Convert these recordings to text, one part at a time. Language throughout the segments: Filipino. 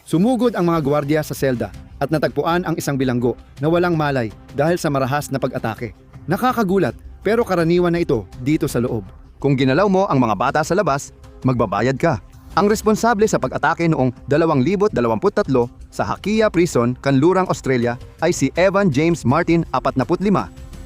Sumugod ang mga gwardiya sa selda at natagpuan ang isang bilanggo na walang malay dahil sa marahas na pag-atake. Nakakagulat pero karaniwan na ito dito sa loob. Kung ginalaw mo ang mga bata sa labas, magbabayad ka. Ang responsable sa pag-atake noong 2023 sa Hakia Prison, Kanlurang, Australia ay si Evan James Martin, 45.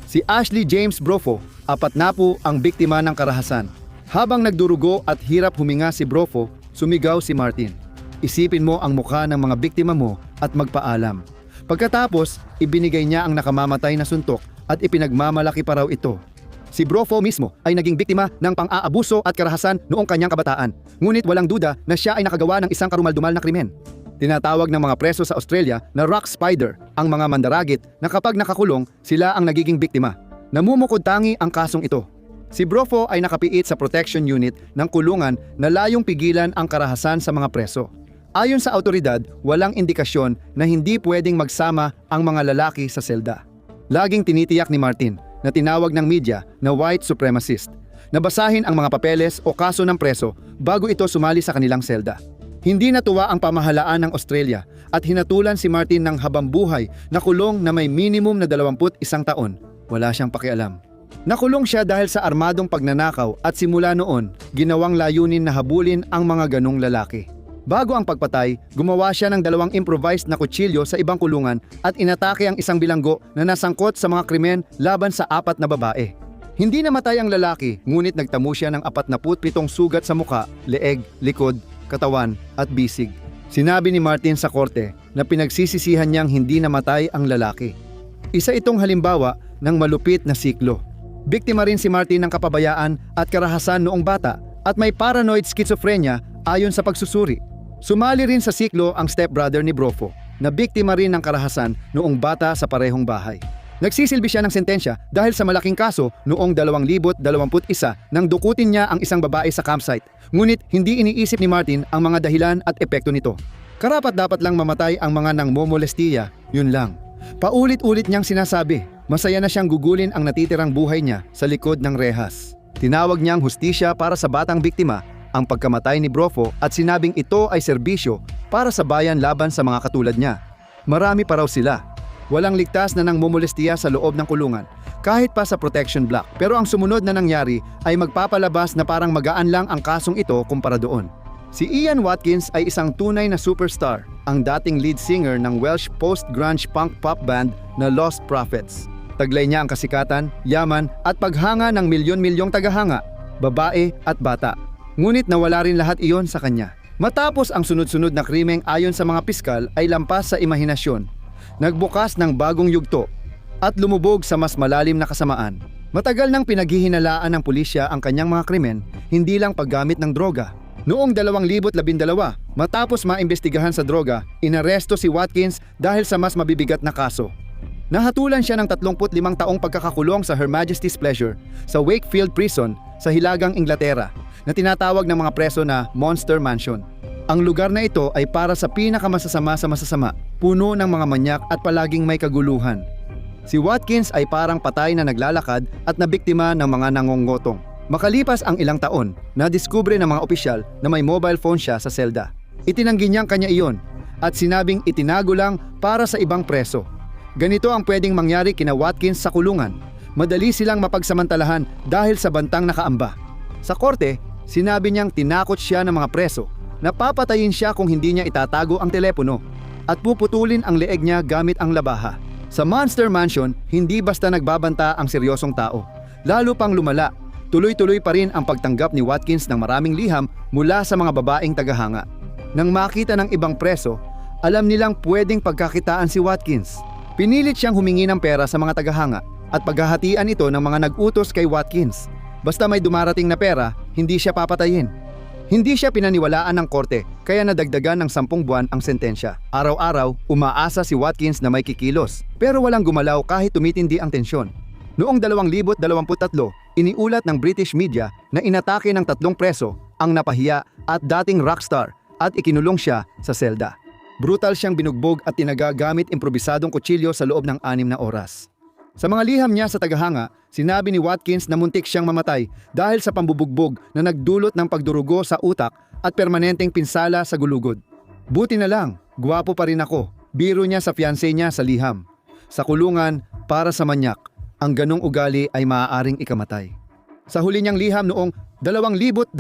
Si Ashley James Brofo, 40 ang biktima ng karahasan. Habang nagdurugo at hirap huminga si Brofo, sumigaw si Martin. Isipin mo ang mukha ng mga biktima mo at magpaalam. Pagkatapos, ibinigay niya ang nakamamatay na suntok at ipinagmamalaki pa raw ito. Si Brofo mismo ay naging biktima ng pang-aabuso at karahasan noong kanyang kabataan. Ngunit walang duda na siya ay nakagawa ng isang karumaldumal na krimen. Tinatawag ng mga preso sa Australia na rock spider ang mga mandaragit na kapag nakakulong, sila ang nagiging biktima. Namumukod tangi ang kasong ito. Si Brofo ay nakapiit sa protection unit ng kulungan na layong pigilan ang karahasan sa mga preso. Ayon sa autoridad, walang indikasyon na hindi pwedeng magsama ang mga lalaki sa selda. Laging tinitiyak ni Martin na tinawag ng media na white supremacist. Nabasahin ang mga papeles o kaso ng preso bago ito sumali sa kanilang selda. Hindi natuwa ang pamahalaan ng Australia at hinatulan si Martin ng habambuhay na kulong na may minimum na 21 taon. Wala siyang pakialam. Nakulong siya dahil sa armadong pagnanakaw at simula noon, ginawang layunin na habulin ang mga ganong lalaki. Bago ang pagpatay, gumawa siya ng 2 improvised na kutsilyo sa ibang kulungan at inatake ang isang bilanggo na nasangkot sa mga krimen laban sa 4 na babae. Hindi namatay ang lalaki, ngunit nagtamo siya ng 47 sugat sa muka, leeg, likod, katawan at bisig. Sinabi ni Martin sa korte na pinagsisisihan niyang hindi namatay ang lalaki. Isa itong halimbawa ng malupit na siklo. Biktima rin si Martin ng kapabayaan at karahasan noong bata at may paranoid schizophrenia ayon sa pagsusuri. Sumali rin sa siklo ang stepbrother ni Brofo na biktima rin ng karahasan noong bata sa parehong bahay. Nagsisilbi siya ng sentensya dahil sa malaking kaso noong 2021 nang dukutin niya ang isang babae sa campsite. Ngunit hindi iniisip ni Martin ang mga dahilan at epekto nito. Karapat-dapat lang mamatay ang mga nangmomolestiya, yun lang. Paulit-ulit niyang sinasabi, masaya na siyang gugulin ang natitirang buhay niya sa likod ng rehas. Tinawag niyang hustisya para sa batang biktima ang pagkamatay ni Brofo at sinabing ito ay serbisyo para sa bayan laban sa mga katulad niya. Marami pa raw sila. Walang ligtas na nangmomolestiya sa loob ng kulungan, kahit pa sa protection block. Pero ang sumunod na nangyari ay magpapalabas na parang magaan lang ang kasong ito kumpara doon. Si Ian Watkins ay isang tunay na superstar, ang dating lead singer ng Welsh post-grunge punk pop band na Lost Prophets. Taglay niya ang kasikatan, yaman at paghanga ng milyon-milyong tagahanga, babae at bata. Ngunit nawala rin lahat iyon sa kanya. Matapos ang sunod-sunod na krimeng ayon sa mga piskal ay lampas sa imahinasyon, nagbukas ng bagong yugto at lumubog sa mas malalim na kasamaan. Matagal nang pinaghihinalaan ng pulisya ang kanyang mga krimen, hindi lang paggamit ng droga. Noong 2012, matapos maimbestigahan sa droga, inaresto si Watkins dahil sa mas mabibigat na kaso. Nahatulan siya ng 35 taong pagkakakulong sa Her Majesty's Pleasure sa Wakefield Prison sa Hilagang Inglaterra, na tinatawag ng mga preso na Monster Mansion. Ang lugar na ito ay para sa pinakamasasama sa masasama, puno ng mga manyak at palaging may kaguluhan. Si Watkins ay parang patay na naglalakad at nabiktima ng mga nangongotong. Makalipas ang ilang taon, nadiskubre ng mga opisyal na may mobile phone siya sa selda. Itinanggi niyang kanya iyon at sinabing itinago lang para sa ibang preso. Ganito ang pwedeng mangyari kina Watkins sa kulungan. Madali silang mapagsamantalahan dahil sa bantang nakaamba. Sa korte, sinabi niyang tinakot siya ng mga preso na papatayin siya kung hindi niya itatago ang telepono at puputulin ang leeg niya gamit ang labaha. Sa Monster Mansion, hindi basta nagbabanta ang seryosong tao. Lalo pang lumala, tuloy-tuloy pa rin ang pagtanggap ni Watkins ng maraming liham mula sa mga babaeng tagahanga. Nang makita ng ibang preso, alam nilang pwedeng pagkakitaan si Watkins. Pinilit siyang humingi ng pera sa mga tagahanga at paghahatian ito ng mga nag-utos kay Watkins. Basta may dumarating na pera, hindi siya papatayin. Hindi siya pinaniwalaan ng korte, kaya nadagdagan ng 10 buwan ang sentensya. Araw-araw, umaasa si Watkins na may kikilos, pero walang gumalaw kahit tumitindi ang tensyon. Noong 2023, iniulat ng British media na inatake ng 3 preso ang napahiya at dating rockstar at ikinulong siya sa selda. Brutal siyang binugbog at tinagagamit improbisadong kutsilyo sa loob ng 6 na oras. Sa mga liham niya sa tagahanga, sinabi ni Watkins na muntik siyang mamatay dahil sa pambubugbog na nagdulot ng pagdurugo sa utak at permanenteng pinsala sa gulugod. Buti na lang, Gwapo pa rin ako. Biro niya sa fiancé niya sa liham. Sa kulungan, para sa manyak, ang ganong ugali ay maaaring ikamatay. Sa huli niyang liham noong 2025,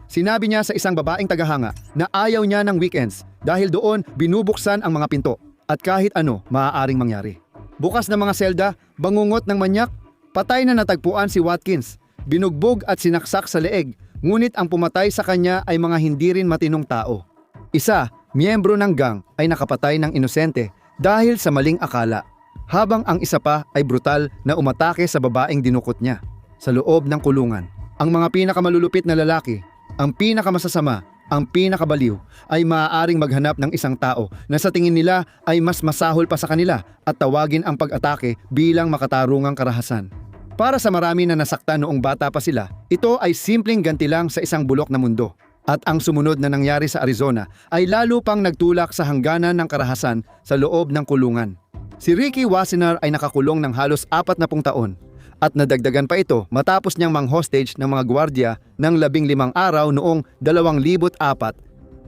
sinabi niya sa isang babaeng tagahanga na ayaw niya ng weekends dahil doon binubuksan ang mga pinto at kahit ano maaaring mangyari. Bukas na mga selda, bangungot ng manyak, patay na natagpuan si Watkins, binugbog at sinaksak sa leeg, ngunit ang pumatay sa kanya ay mga hindi rin matinong tao. Isa, miyembro ng gang ay nakapatay ng inosente dahil sa maling akala, habang ang isa pa ay brutal na umatake sa babaeng dinukot niya. Sa loob ng kulungan, ang mga pinakamalulupit na lalaki, ang pinakamasasama, ang pinakabaliw ay maaaring maghanap ng isang tao na sa tingin nila ay mas masahol pa sa kanila at tawagin ang pag-atake bilang makatarungang karahasan. Para sa marami na nasaktan noong bata pa sila, ito ay simpleng ganti lang sa isang bulok na mundo. At ang sumunod na nangyari sa Arizona ay lalo pang nagtulak sa hangganan ng karahasan sa loob ng kulungan. Si Ricky Wassenaar ay nakakulong ng halos 40 taon at nadagdagan pa ito matapos niyang mang-hostage ng mga gwardiya ng 15 araw noong 2004.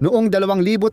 Noong 2025,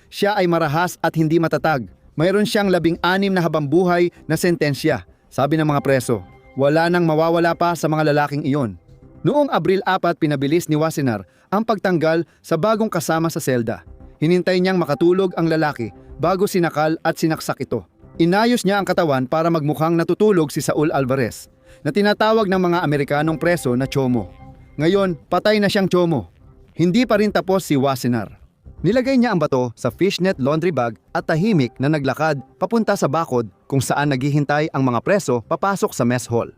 siya ay marahas at hindi matatag. Mayroon siyang 16 na habambuhay na sentensya. Sabi ng mga preso, wala nang mawawala pa sa mga lalaking iyon. Noong Abril 4, pinabilis ni Wassenaar ang pagtanggal sa bagong kasama sa selda. Hinintay niyang makatulog ang lalaki bago sinakal at sinaksak ito. Inayos niya ang katawan para magmukhang natutulog si Saul Alvarez, na tinatawag ng mga Amerikanong preso na Chomo. Ngayon, patay na siyang Chomo. Hindi pa rin tapos si Wassenaar. Nilagay niya ang bato sa fishnet laundry bag at tahimik na naglakad papunta sa bakod kung saan naghihintay ang mga preso papasok sa mess hall.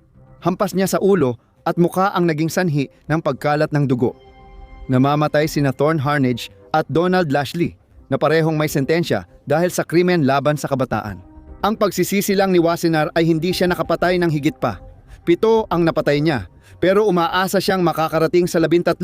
Hampas niya sa ulo at mukha ang naging sanhi ng pagkalat ng dugo. Namamatay sina Thorn Harnage at Donald Lashley na parehong may sentensya dahil sa krimen laban sa kabataan. Ang pagsisisi lang ni Wassenaar ay hindi siya nakapatay ng higit pa. 7 ang napatay niya, pero umaasa siyang makakarating sa 13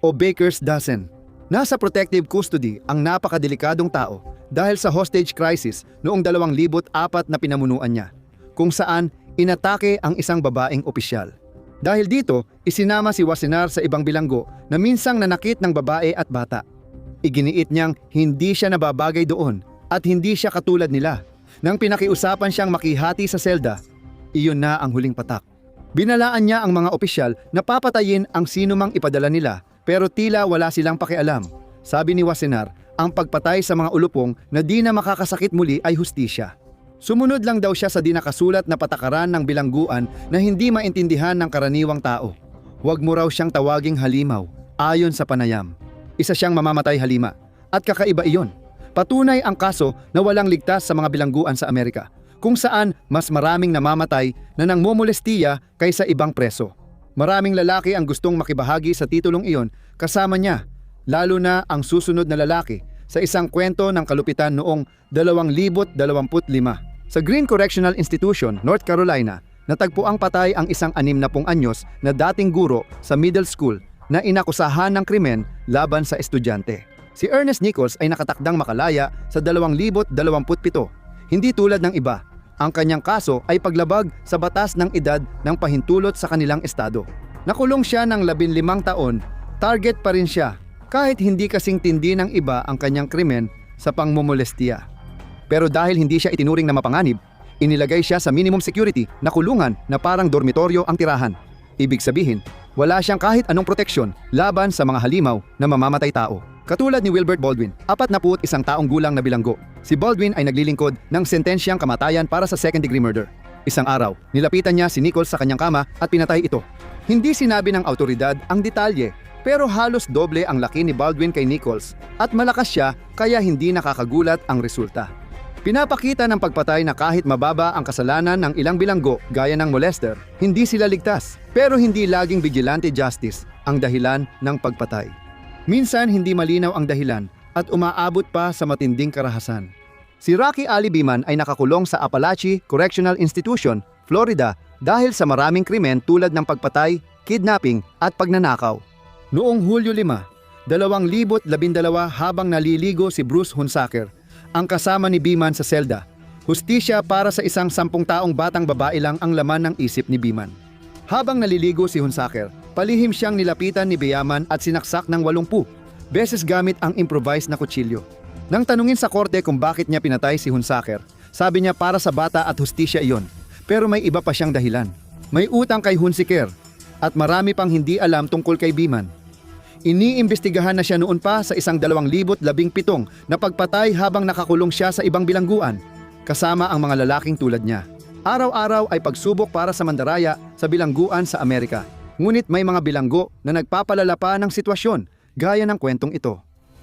o Baker's dozen. Nasa protective custody ang napakadelikadong tao dahil sa hostage crisis noong 2004 na pinamunuan niya, kung saan inatake ang isang babaeng opisyal. Dahil dito, isinama si Wassenaar sa ibang bilanggo na minsang nanakit ng babae at bata. Iginiit niyang hindi siya nababagay doon at hindi siya katulad nila. Nang pinakiusapan siyang makihati sa selda, iyon na ang huling patak. Binalaan niya ang mga opisyal na papatayin ang sino mang ipadala nila pero tila wala silang pakialam. Sabi ni Wassenaar, ang pagpatay sa mga ulupong na di na makakasakit muli ay hustisya. Sumunod lang daw siya sa di nakasulat na patakaran ng bilangguan na hindi maintindihan ng karaniwang tao. Huwag mo raw siyang tawaging halimaw, ayon sa panayam. Isa siyang mamamatay halima. At kakaiba iyon. Patunay ang kaso na walang ligtas sa mga bilangguan sa Amerika, kung saan mas maraming namamatay na nangmomolestiya kaysa ibang preso. Maraming lalaki ang gustong makibahagi sa titulong iyon kasama niya, lalo na ang susunod na lalaki sa isang kwento ng kalupitan noong 2025. Sa Green Correctional Institution, North Carolina, natagpuang patay ang isang 60 anyos na dating guro sa middle school na inakusahan ng krimen laban sa estudyante. Si Ernest Nichols ay nakatakdang makalaya sa 2027. Hindi tulad ng iba, ang kanyang kaso ay paglabag sa batas ng edad ng pahintulot sa kanilang estado. Nakulong siya ng 15 taon, target pa rin siya, kahit hindi kasing tindi ng iba ang kanyang krimen sa pangmomolestiya. Pero dahil hindi siya itinuring na mapanganib, inilagay siya sa minimum security na kulungan na parang dormitoryo ang tirahan. Ibig sabihin, wala siyang kahit anong proteksyon laban sa mga halimaw na mamamatay tao. Katulad ni Wilbert Baldwin, 41 taong gulang na bilanggo. Si Baldwin ay naglilingkod ng sentensyang kamatayan para sa second-degree murder. Isang araw, nilapitan niya si Nichols sa kanyang kama at pinatay ito. Hindi sinabi ng autoridad ang detalye, pero halos doble ang laki ni Baldwin kay Nichols at malakas siya kaya hindi nakakagulat ang resulta. Pinapakita ng pagpatay na kahit mababa ang kasalanan ng ilang bilanggo gaya ng molester, hindi sila ligtas. Pero hindi laging vigilante justice ang dahilan ng pagpatay. Minsan hindi malinaw ang dahilan at umaabot pa sa matinding karahasan. Si Rocky Ali Beeman ay nakakulong sa Apalachee Correctional Institution, Florida dahil sa maraming krimen tulad ng pagpatay, kidnapping at pagnanakaw. Noong Hulyo 5, 2012 habang naliligo si Bruce Hunsaker, ang kasama ni Beeman sa selda. Hustisya para sa isang 10 taong batang babae lang ang laman ng isip ni Beeman. Habang naliligo si Hunsaker, palihim siyang nilapitan ni Beeman at sinaksak ng 80 beses gamit ang improvised na kutsilyo. Nang tanungin sa korte kung bakit niya pinatay si Hunsaker, sabi niya para sa bata at hustisya iyon. Pero may iba pa siyang dahilan. May utang kay Hunsiker at marami pang hindi alam tungkol kay Biman. Iniimbestigahan na siya noon pa sa 2017 na pagpatay habang nakakulong siya sa ibang bilangguan, kasama ang mga lalaking tulad niya. Araw-araw ay pagsubok para sa mandaraya sa bilangguan sa Amerika. Ngunit may mga bilanggo na nagpapalala pa ng sitwasyon, gaya ng kwentong ito.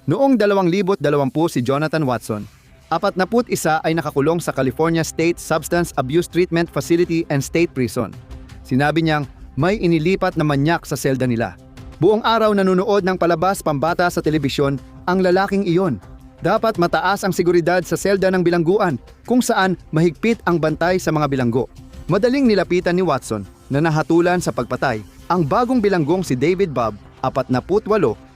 Noong 2020 si Jonathan Watson, 41 ay nakakulong sa California State Substance Abuse Treatment Facility and State Prison. Sinabi niyang may inilipat na manyak sa selda nila. Buong araw nanonood ng palabas pambata sa telebisyon ang lalaking iyon. Dapat mataas ang seguridad sa selda ng bilangguan kung saan mahigpit ang bantay sa mga bilanggo. Madaling nilapitan ni Watson na nahatulan sa pagpatay ang bagong bilanggong si David Bob, 48,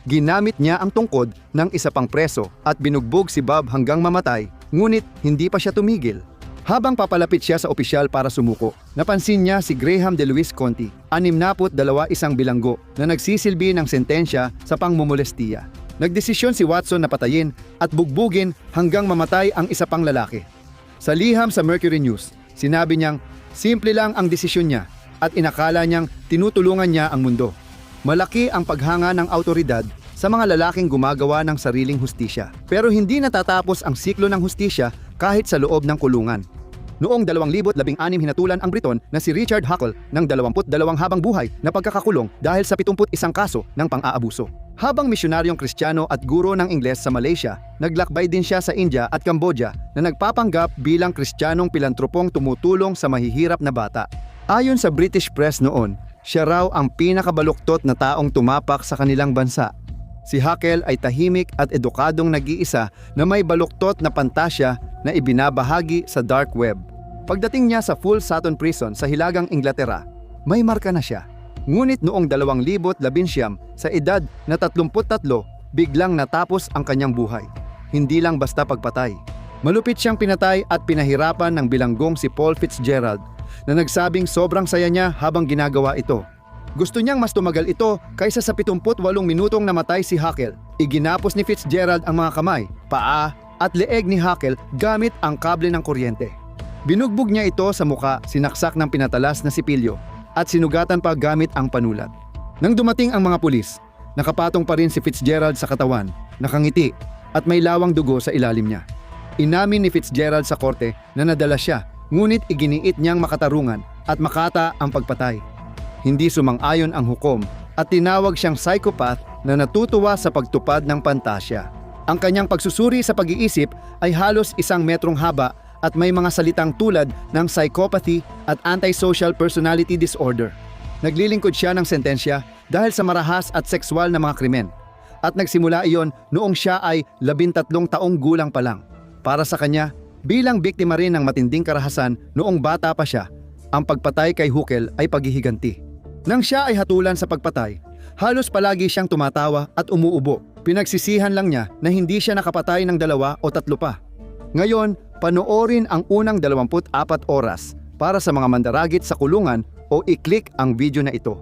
ginamit niya ang tungkod ng isa pang preso at binugbog si Bob hanggang mamatay, ngunit hindi pa siya tumigil. Habang papalapit siya sa opisyal para sumuko, napansin niya si Graham DeLuis Conti, 62, isang bilanggo na nagsisilbi ng sentensya sa pangmumolestiya. Nagdesisyon si Watson na patayin at bugbugin hanggang mamatay ang isa pang lalaki. Sa liham sa Mercury News, sinabi niyang simple lang ang desisyon niya at inakala niyang tinutulungan niya ang mundo. Malaki ang paghanga ng autoridad sa mga lalaking gumagawa ng sariling hustisya. Pero hindi natatapos ang siklo ng hustisya kahit sa loob ng kulungan. Noong 2016 hinatulan ang Briton na si Richard Huckle ng 22 habang buhay na pagkakakulong dahil sa 71 kaso ng pang-aabuso. Habang misyonaryong Kristiyano at guro ng Ingles sa Malaysia, naglakbay din siya sa India at Cambodia na nagpapanggap bilang Kristiyanong pilantropong tumutulong sa mahihirap na bata. Ayon sa British press noon, siya raw ang pinakabaluktot na taong tumapak sa kanilang bansa. Si Huckle ay tahimik at edukadong nag-iisa na may baluktot na pantasya na ibinabahagi sa dark web. Pagdating niya sa Full Sutton Prison sa Hilagang Inglaterra, may marka na siya. Ngunit noong 2019 sa edad na 33, biglang natapos ang kanyang buhay. Hindi lang basta pagpatay. Malupit siyang pinatay at pinahirapan ng bilanggong si Paul Fitzgerald na nagsabing sobrang saya niya habang ginagawa ito. Gusto niyang mas tumagal ito kaysa sa 78 minutong namatay si Huckle. Iginapos ni Fitzgerald ang mga kamay, paa at leeg ni Huckle gamit ang kable ng kuryente. Binugbog niya ito sa muka, sinaksak ng pinatalas na sipilyo at sinugatan pa gamit ang panulat. Nang dumating ang mga pulis, nakapatong pa rin si Fitzgerald sa katawan, nakangiti at may lawang dugo sa ilalim niya. Inamin ni Fitzgerald sa korte na nadala siya, ngunit iginiit niyang makatarungan at makata ang pagpatay. Hindi sumang-ayon ang hukom at tinawag siyang psychopath na natutuwa sa pagtupad ng pantasya. Ang kanyang pagsusuri sa pag-iisip ay halos 1 metrong haba at may mga salitang tulad ng psychopathy at antisocial personality disorder. Naglilingkod siya ng sentensya dahil sa marahas at sexual na mga krimen. At nagsimula iyon noong siya ay 13 taong gulang pa lang. Para sa kanya, bilang biktima rin ng matinding karahasan noong bata pa siya, ang pagpatay kay Huckle ay paghihiganti. Nang siya ay hatulan sa pagpatay, halos palagi siyang tumatawa at umuubo. Pinagsisihan lang niya na hindi siya nakapatay ng 2 o 3 pa. Ngayon, panoorin ang unang 24 oras para sa mga mandaragit sa kulungan o i-click ang video na ito.